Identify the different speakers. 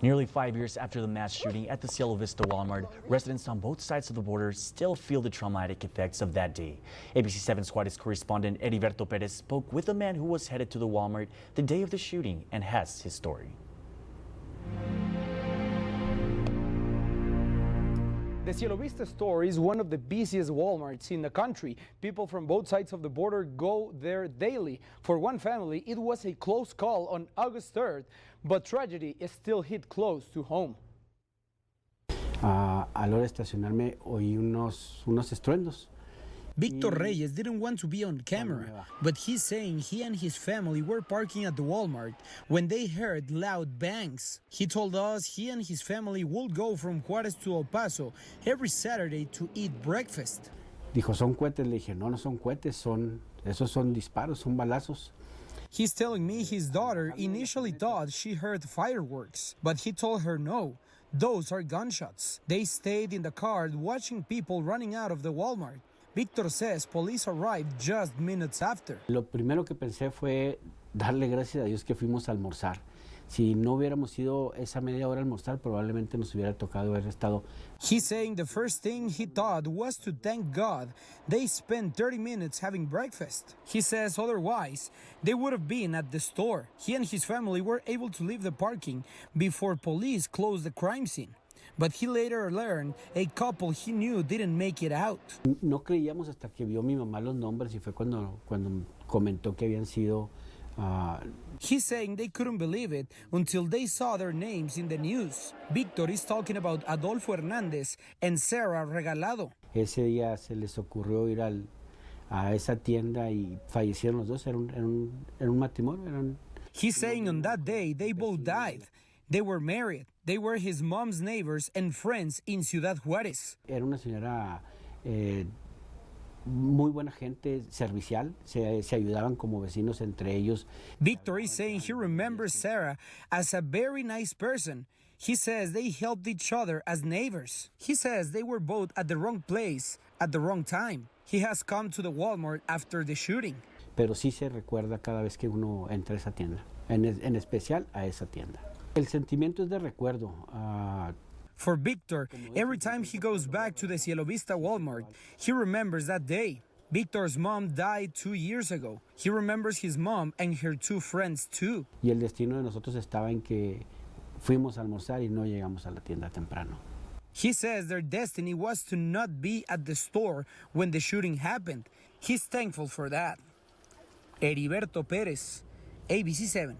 Speaker 1: Nearly 5 years after the mass shooting at the Cielo Vista Walmart, residents on both sides of the border still feel the traumatic effects of that day. ABC7's Juarez correspondent Heriberto Perez spoke with a man who was headed to the Walmart the day of the shooting and has his story.
Speaker 2: The Cielo Vista store is one of the busiest Walmarts in the country. People from both sides of the border go there daily. For one family, it was a close call on August 3rd, but tragedy is still hit close to home.
Speaker 3: A la hora de estacionarme oí unos estruendos.
Speaker 4: Victor Reyes didn't want to be on camera, but he's saying he and his family were parking at the Walmart when they heard loud bangs. He told us he and his family would go from Juarez to El Paso every Saturday to eat breakfast.
Speaker 3: Dijo, ¿son cohetes? Le dije, no son cohetes, esos son disparos, son balazos.
Speaker 4: He's telling me his daughter initially thought she heard fireworks, but he told her no, those are gunshots. They stayed in the car watching people running out of the Walmart. Victor says police arrived just minutes after.
Speaker 3: Lo primero que pensé fue darle gracias a Dios que fuimos a almorzar. Si no hubiéramos ido esa media hora a almorzar, probablemente nos hubiera tocado haber estado.
Speaker 4: He's saying the first thing he thought was to thank God they spent 30 minutes having breakfast. He says otherwise, they would have been at the store. He and his family were able to leave the parking before police closed the crime scene. But he later learned a couple he knew didn't make it out.
Speaker 3: No creíamos hasta que vio mi mamá los nombres y fue cuando comentó que habían sido.
Speaker 4: He's saying they couldn't believe it until they saw their names in the news. Victor is talking about Adolfo Hernández and Sarah Regalado.
Speaker 3: Ese día se les ocurrió ir a esa tienda y fallecieron los dos. Era un matrimonio.
Speaker 4: He's saying on that day they both died. They were married. They were his mom's neighbors and friends in Ciudad Juárez.
Speaker 3: Era una señora muy buena gente, servicial. Se ayudaban como vecinos entre ellos.
Speaker 4: Victor is saying he remembers Sarah as a very nice person. He says they helped each other as neighbors. He says they were both at the wrong place at the wrong time. He has come to the Walmart after the shooting.
Speaker 3: Pero sí se recuerda cada vez que uno entra a esa tienda, en especial a esa tienda. El sentimiento es de recuerdo.
Speaker 4: For Victor, every time he goes back to the Cielo Vista Walmart, he remembers that day. Victor's mom died 2 years ago. He remembers his mom and her two friends too.
Speaker 3: Y el destino de nosotros estaba en que fuimos a almorzar y no llegamos a la tienda temprano.
Speaker 4: He says their destiny was to not be at the store when the shooting happened. He's thankful for that. Heriberto Perez, ABC7.